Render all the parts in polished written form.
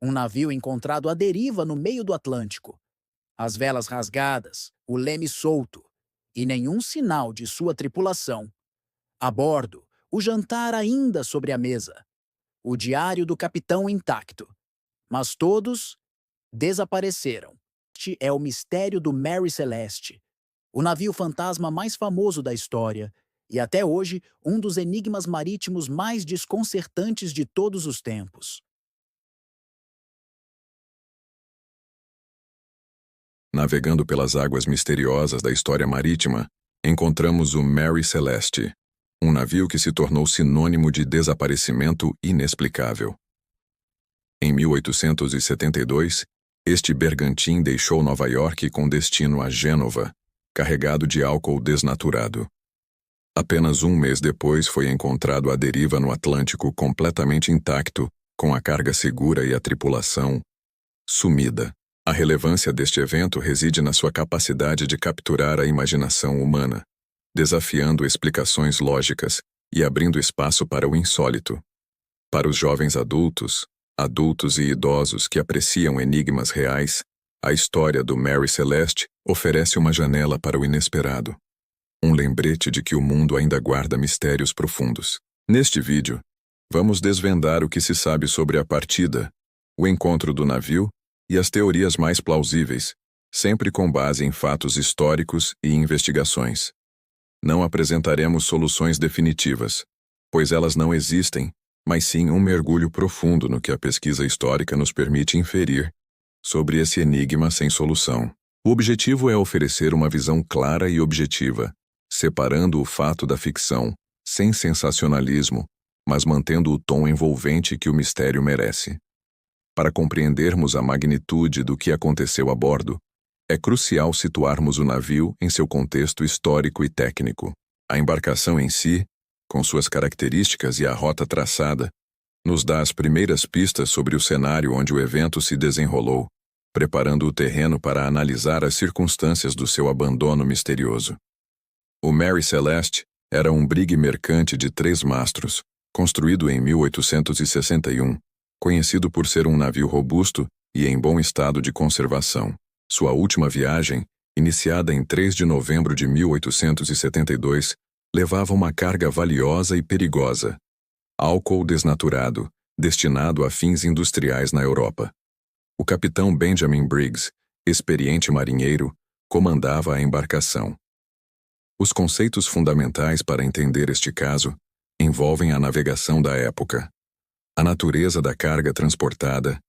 Um navio encontrado à deriva no meio do Atlântico. As velas rasgadas, o leme solto e nenhum sinal de sua tripulação. A bordo, o jantar ainda sobre a mesa. O diário do capitão intacto. Mas todos desapareceram. Este é o mistério do Mary Celeste, o navio fantasma mais famoso da história e até hoje um dos enigmas marítimos mais desconcertantes de todos os tempos. Navegando pelas águas misteriosas da história marítima, encontramos o Mary Celeste, um navio que se tornou sinônimo de desaparecimento inexplicável. Em 1872, este bergantim deixou Nova York com destino a Gênova, carregado de álcool desnaturado. Apenas um mês depois foi encontrado à deriva no Atlântico completamente intacto, com a carga segura e a tripulação sumida. A relevância deste evento reside na sua capacidade de capturar a imaginação humana, desafiando explicações lógicas e abrindo espaço para o insólito. Para os jovens adultos e idosos que apreciam enigmas reais, a história do Mary Celeste oferece uma janela para o inesperado. Um lembrete de que o mundo ainda guarda mistérios profundos. Neste vídeo, vamos desvendar o que se sabe sobre a partida, o encontro do navio e as teorias mais plausíveis, sempre com base em fatos históricos e investigações. Não apresentaremos soluções definitivas, pois elas não existem, mas sim um mergulho profundo no que a pesquisa histórica nos permite inferir sobre esse enigma sem solução. O objetivo é oferecer uma visão clara e objetiva, separando o fato da ficção, sem sensacionalismo, mas mantendo o tom envolvente que o mistério merece. Para compreendermos a magnitude do que aconteceu a bordo, é crucial situarmos o navio em seu contexto histórico e técnico. A embarcação em si, com suas características e a rota traçada, nos dá as primeiras pistas sobre o cenário onde o evento se desenrolou, preparando o terreno para analisar as circunstâncias do seu abandono misterioso. O Mary Celeste era um brigue mercante de 3 mastros, construído em 1861, conhecido por ser um navio robusto e em bom estado de conservação. Sua última viagem, iniciada em 3 de novembro de 1872, levava uma carga valiosa e perigosa: álcool desnaturado, destinado a fins industriais na Europa. O capitão Benjamin Briggs, experiente marinheiro, comandava a embarcação. Os conceitos fundamentais para entender este caso envolvem a navegação da época, a natureza da carga transportada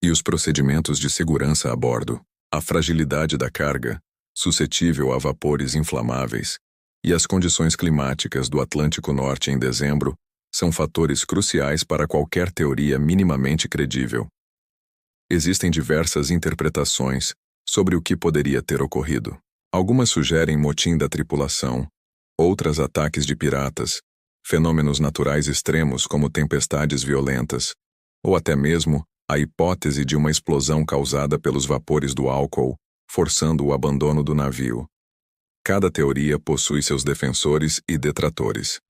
e os procedimentos de segurança a bordo, a fragilidade da carga, suscetível a vapores inflamáveis, e as condições climáticas do Atlântico Norte em dezembro são fatores cruciais para qualquer teoria minimamente credível. Existem diversas interpretações sobre o que poderia ter ocorrido. Algumas sugerem motim da tripulação, outras ataques de piratas, fenômenos naturais extremos como tempestades violentas, ou até mesmo a hipótese de uma explosão causada pelos vapores do álcool, forçando o abandono do navio. Cada teoria possui seus defensores e detratores.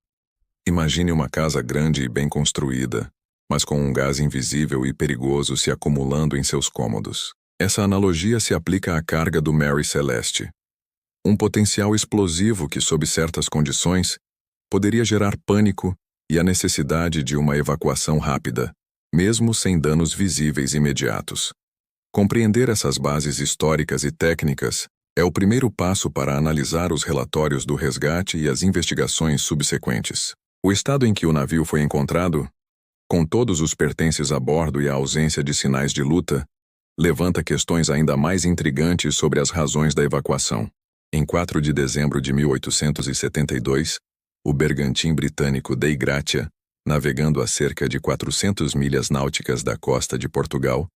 Imagine uma casa grande e bem construída, mas com um gás invisível e perigoso se acumulando em seus cômodos. Essa analogia se aplica à carga do Mary Celeste. Um potencial explosivo que, sob certas condições, poderia gerar pânico e a necessidade de uma evacuação rápida, mesmo sem danos visíveis imediatos. Compreender essas bases históricas e técnicas é o primeiro passo para analisar os relatórios do resgate e as investigações subsequentes. O estado em que o navio foi encontrado, com todos os pertences a bordo e a ausência de sinais de luta, levanta questões ainda mais intrigantes sobre as razões da evacuação. Em 4 de dezembro de 1872, o bergantim britânico Dei Gratia, navegando a cerca de 400 milhas náuticas da costa de Portugal,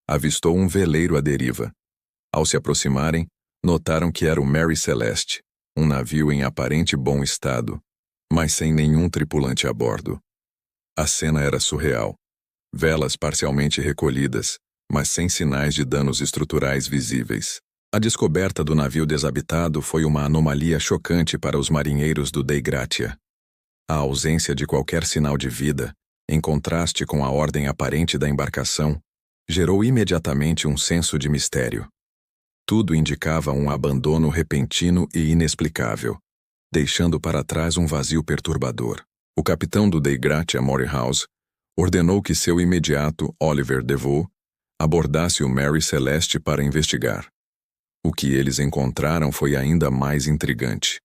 avistou um veleiro à deriva. Ao se aproximarem, notaram que era o Mary Celeste, um navio em aparente bom estado, mas sem nenhum tripulante a bordo. A cena era surreal. Velas parcialmente recolhidas, mas sem sinais de danos estruturais visíveis. A descoberta do navio desabitado foi uma anomalia chocante para os marinheiros do Dei Gratia. A ausência de qualquer sinal de vida, em contraste com a ordem aparente da embarcação, gerou imediatamente um senso de mistério. Tudo indicava um abandono repentino e inexplicável, deixando para trás um vazio perturbador. O capitão do Dei Gratia Morehouse ordenou que seu imediato, Oliver DeVoe, abordasse o Mary Celeste para investigar. O que eles encontraram foi ainda mais intrigante.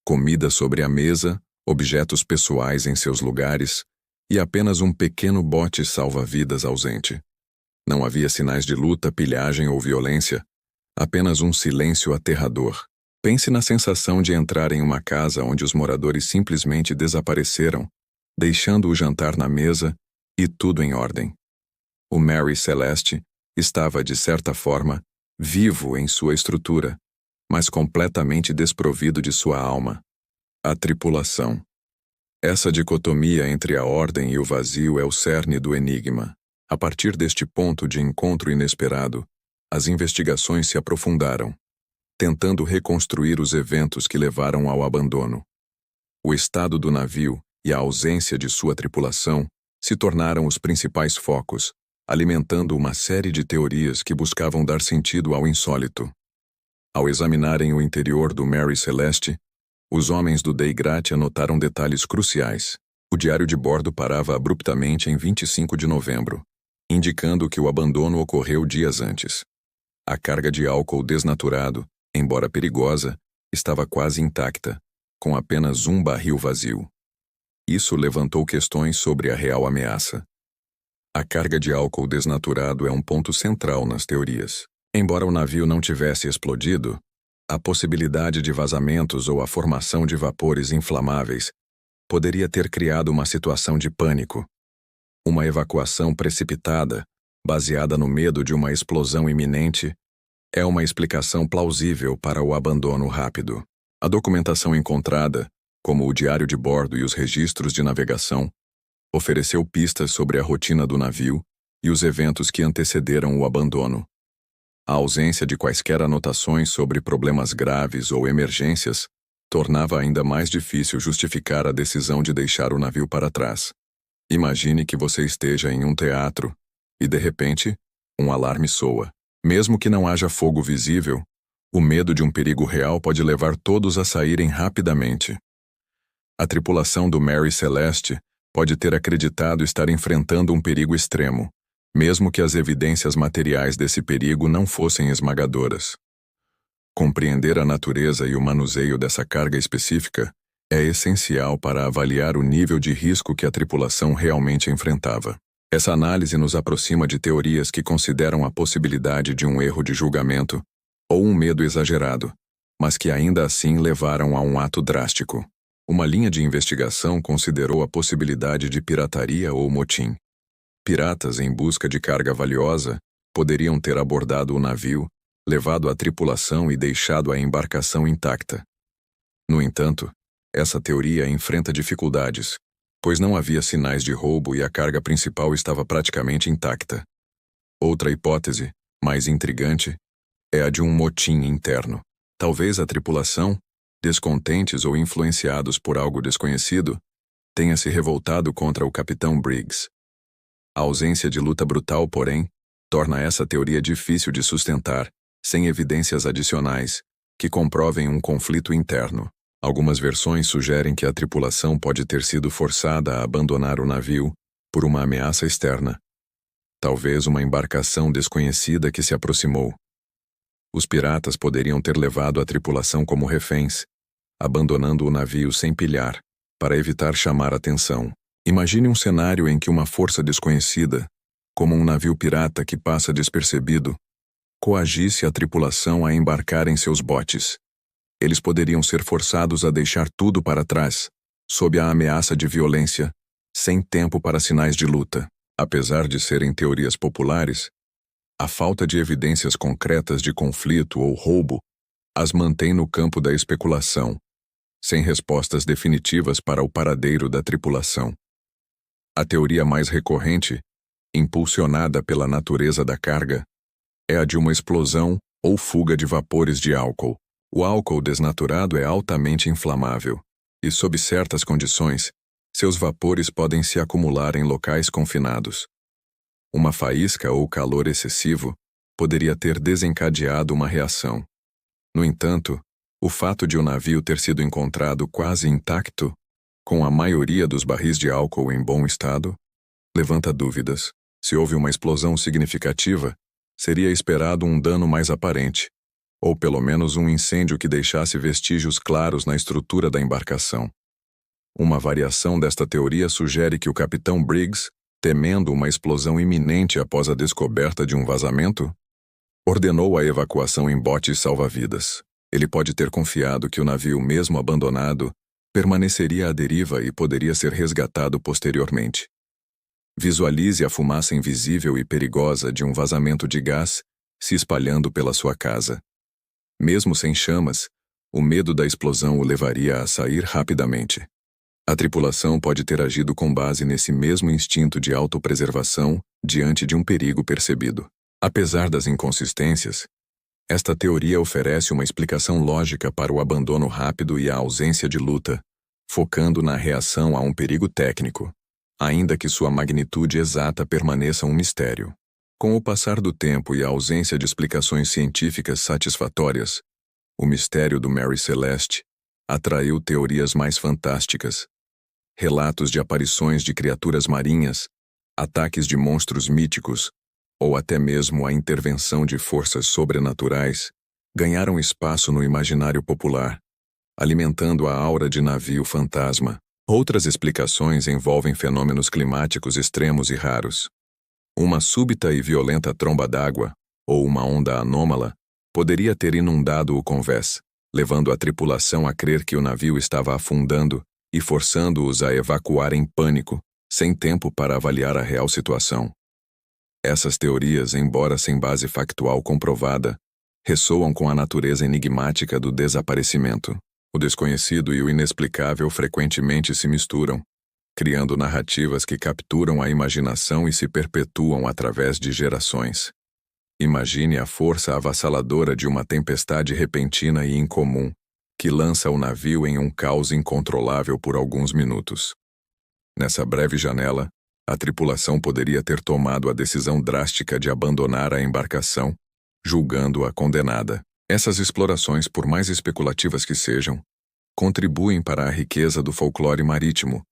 Comida sobre a mesa, objetos pessoais em seus lugares e apenas um pequeno bote salva-vidas ausente. Não havia sinais de luta, pilhagem ou violência, apenas um silêncio aterrador. Pense na sensação de entrar em uma casa onde os moradores simplesmente desapareceram, deixando o jantar na mesa e tudo em ordem. O Mary Celeste estava, de certa forma, vivo em sua estrutura, mas completamente desprovido de sua alma. A tripulação. Essa dicotomia entre a ordem e o vazio é o cerne do enigma. A partir deste ponto de encontro inesperado, as investigações se aprofundaram, tentando reconstruir os eventos que levaram ao abandono. O estado do navio e a ausência de sua tripulação se tornaram os principais focos, alimentando uma série de teorias que buscavam dar sentido ao insólito. Ao examinarem o interior do Mary Celeste, os homens do Dei Gratia notaram detalhes cruciais. O diário de bordo parava abruptamente em 25 de novembro, indicando que o abandono ocorreu dias antes. A carga de álcool desnaturado, embora perigosa, estava quase intacta, com apenas um barril vazio. Isso levantou questões sobre a real ameaça. A carga de álcool desnaturado é um ponto central nas teorias. Embora o navio não tivesse explodido, a possibilidade de vazamentos ou a formação de vapores inflamáveis poderia ter criado uma situação de pânico. Uma evacuação precipitada, baseada no medo de uma explosão iminente, é uma explicação plausível para o abandono rápido. A documentação encontrada, como o diário de bordo e os registros de navegação, ofereceu pistas sobre a rotina do navio e os eventos que antecederam o abandono. A ausência de quaisquer anotações sobre problemas graves ou emergências tornava ainda mais difícil justificar a decisão de deixar o navio para trás. Imagine que você esteja em um teatro e, de repente, um alarme soa. Mesmo que não haja fogo visível, o medo de um perigo real pode levar todos a saírem rapidamente. A tripulação do Mary Celeste pode ter acreditado estar enfrentando um perigo extremo, mesmo que as evidências materiais desse perigo não fossem esmagadoras. Compreender a natureza e o manuseio dessa carga específica é essencial para avaliar o nível de risco que a tripulação realmente enfrentava. Essa análise nos aproxima de teorias que consideram a possibilidade de um erro de julgamento ou um medo exagerado, mas que ainda assim levaram a um ato drástico. Uma linha de investigação considerou a possibilidade de pirataria ou motim. Piratas em busca de carga valiosa poderiam ter abordado o navio, levado a tripulação e deixado a embarcação intacta. No entanto, essa teoria enfrenta dificuldades, pois não havia sinais de roubo e a carga principal estava praticamente intacta. Outra hipótese, mais intrigante, é a de um motim interno. Talvez a tripulação, descontentes ou influenciados por algo desconhecido, tenha se revoltado contra o capitão Briggs. A ausência de luta brutal, porém, torna essa teoria difícil de sustentar, sem evidências adicionais, que comprovem um conflito interno. Algumas versões sugerem que a tripulação pode ter sido forçada a abandonar o navio por uma ameaça externa. Talvez uma embarcação desconhecida que se aproximou. Os piratas poderiam ter levado a tripulação como reféns, abandonando o navio sem pilhar, para evitar chamar atenção. Imagine um cenário em que uma força desconhecida, como um navio pirata que passa despercebido, coagisse a tripulação a embarcar em seus botes. Eles poderiam ser forçados a deixar tudo para trás, sob a ameaça de violência, sem tempo para sinais de luta. Apesar de serem teorias populares, a falta de evidências concretas de conflito ou roubo as mantém no campo da especulação, sem respostas definitivas para o paradeiro da tripulação. A teoria mais recorrente, impulsionada pela natureza da carga, é a de uma explosão ou fuga de vapores de álcool. O álcool desnaturado é altamente inflamável, e sob certas condições, seus vapores podem se acumular em locais confinados. Uma faísca ou calor excessivo poderia ter desencadeado uma reação. No entanto, o fato de o navio ter sido encontrado quase intacto, com a maioria dos barris de álcool em bom estado, levanta dúvidas. Se houve uma explosão significativa, seria esperado um dano mais aparente, ou pelo menos um incêndio que deixasse vestígios claros na estrutura da embarcação. Uma variação desta teoria sugere que o capitão Briggs, temendo uma explosão iminente após a descoberta de um vazamento, ordenou a evacuação em botes salva-vidas. Ele pode ter confiado que o navio, mesmo abandonado, permaneceria à deriva e poderia ser resgatado posteriormente. Visualize a fumaça invisível e perigosa de um vazamento de gás se espalhando pela sua casa. Mesmo sem chamas, o medo da explosão o levaria a sair rapidamente. A tripulação pode ter agido com base nesse mesmo instinto de autopreservação diante de um perigo percebido. Apesar das inconsistências, esta teoria oferece uma explicação lógica para o abandono rápido e a ausência de luta, focando na reação a um perigo técnico, ainda que sua magnitude exata permaneça um mistério. Com o passar do tempo e a ausência de explicações científicas satisfatórias, o mistério do Mary Celeste atraiu teorias mais fantásticas. Relatos de aparições de criaturas marinhas, ataques de monstros míticos, ou até mesmo a intervenção de forças sobrenaturais, ganharam espaço no imaginário popular, alimentando a aura de navio fantasma. Outras explicações envolvem fenômenos climáticos extremos e raros. Uma súbita e violenta tromba d'água, ou uma onda anômala, poderia ter inundado o convés, levando a tripulação a crer que o navio estava afundando e forçando-os a evacuar em pânico, sem tempo para avaliar a real situação. Essas teorias, embora sem base factual comprovada, ressoam com a natureza enigmática do desaparecimento. O desconhecido e o inexplicável frequentemente se misturam, criando narrativas que capturam a imaginação e se perpetuam através de gerações. Imagine a força avassaladora de uma tempestade repentina e incomum, que lança o navio em um caos incontrolável por alguns minutos. Nessa breve janela, a tripulação poderia ter tomado a decisão drástica de abandonar a embarcação, julgando-a condenada. Essas explorações, por mais especulativas que sejam, contribuem para a riqueza do folclore marítimo,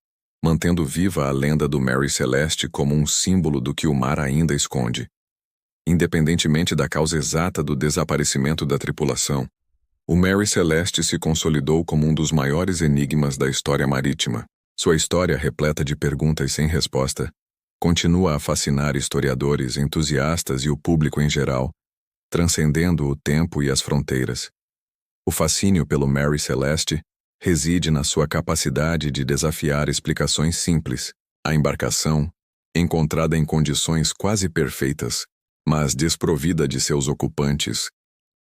mantendo viva a lenda do Mary Celeste como um símbolo do que o mar ainda esconde. Independentemente da causa exata do desaparecimento da tripulação, o Mary Celeste se consolidou como um dos maiores enigmas da história marítima. Sua história, repleta de perguntas sem resposta, continua a fascinar historiadores, entusiastas e o público em geral, transcendendo o tempo e as fronteiras. O fascínio pelo Mary Celeste reside na sua capacidade de desafiar explicações simples. A embarcação, encontrada em condições quase perfeitas, mas desprovida de seus ocupantes,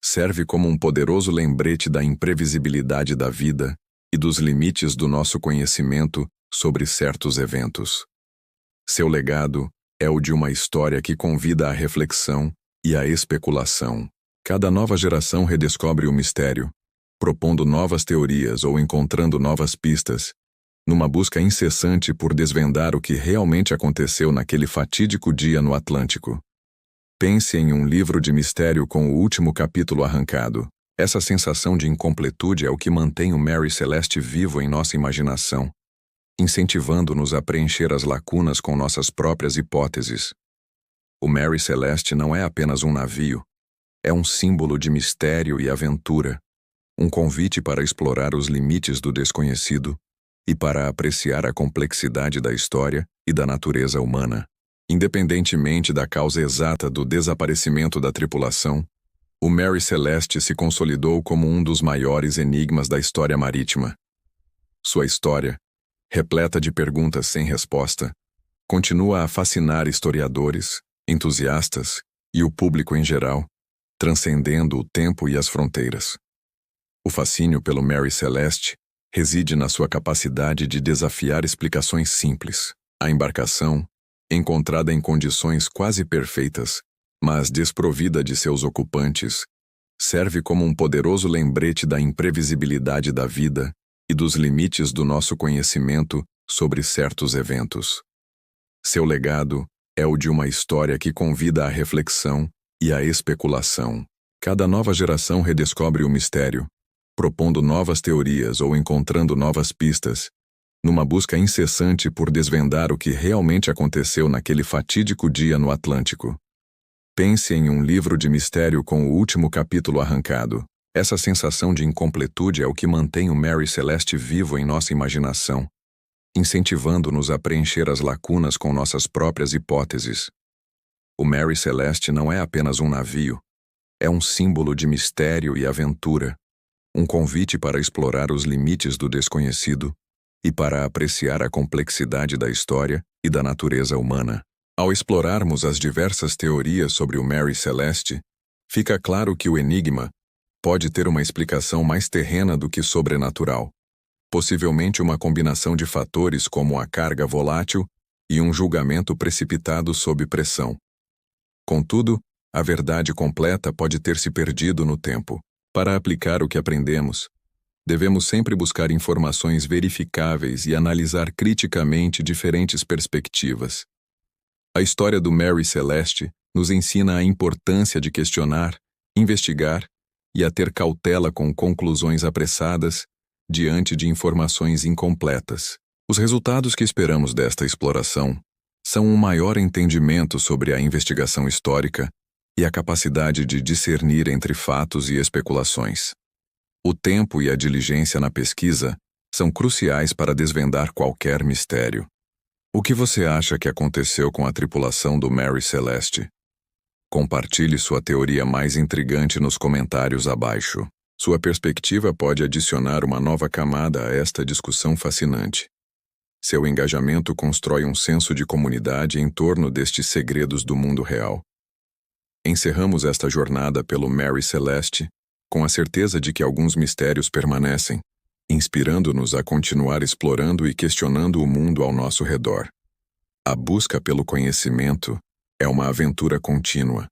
serve como um poderoso lembrete da imprevisibilidade da vida e dos limites do nosso conhecimento sobre certos eventos. Seu legado é o de uma história que convida à reflexão e à especulação. Cada nova geração redescobre o mistério, propondo novas teorias ou encontrando novas pistas, numa busca incessante por desvendar o que realmente aconteceu naquele fatídico dia no Atlântico. Pense em um livro de mistério com o último capítulo arrancado. Essa sensação de incompletude é o que mantém o Mary Celeste vivo em nossa imaginação, incentivando-nos a preencher as lacunas com nossas próprias hipóteses. O Mary Celeste não é apenas um navio, é um símbolo de mistério e aventura, um convite para explorar os limites do desconhecido e para apreciar a complexidade da história e da natureza humana. Independentemente da causa exata do desaparecimento da tripulação, o Mary Celeste se consolidou como um dos maiores enigmas da história marítima. Sua história, repleta de perguntas sem resposta, continua a fascinar historiadores, entusiastas e o público em geral, transcendendo o tempo e as fronteiras. O fascínio pelo Mary Celeste reside na sua capacidade de desafiar explicações simples. A embarcação, encontrada em condições quase perfeitas, mas desprovida de seus ocupantes, serve como um poderoso lembrete da imprevisibilidade da vida e dos limites do nosso conhecimento sobre certos eventos. Seu legado é o de uma história que convida à reflexão e à especulação. Cada nova geração redescobre o mistério, propondo novas teorias ou encontrando novas pistas, numa busca incessante por desvendar o que realmente aconteceu naquele fatídico dia no Atlântico. Pense em um livro de mistério com o último capítulo arrancado. Essa sensação de incompletude é o que mantém o Mary Celeste vivo em nossa imaginação, incentivando-nos a preencher as lacunas com nossas próprias hipóteses. O Mary Celeste não é apenas um navio, é um símbolo de mistério e aventura, um convite para explorar os limites do desconhecido e para apreciar a complexidade da história e da natureza humana. Ao explorarmos as diversas teorias sobre o Mary Celeste, fica claro que o enigma pode ter uma explicação mais terrena do que sobrenatural, possivelmente uma combinação de fatores como a carga volátil e um julgamento precipitado sob pressão. Contudo, a verdade completa pode ter se perdido no tempo. Para aplicar o que aprendemos, devemos sempre buscar informações verificáveis e analisar criticamente diferentes perspectivas. A história do Mary Celeste nos ensina a importância de questionar, investigar e a ter cautela com conclusões apressadas diante de informações incompletas. Os resultados que esperamos desta exploração são um maior entendimento sobre a investigação histórica e a capacidade de discernir entre fatos e especulações. O tempo e a diligência na pesquisa são cruciais para desvendar qualquer mistério. O que você acha que aconteceu com a tripulação do Mary Celeste? Compartilhe sua teoria mais intrigante nos comentários abaixo. Sua perspectiva pode adicionar uma nova camada a esta discussão fascinante. Seu engajamento constrói um senso de comunidade em torno destes segredos do mundo real. Encerramos esta jornada pelo Mary Celeste com a certeza de que alguns mistérios permanecem, inspirando-nos a continuar explorando e questionando o mundo ao nosso redor. A busca pelo conhecimento é uma aventura contínua,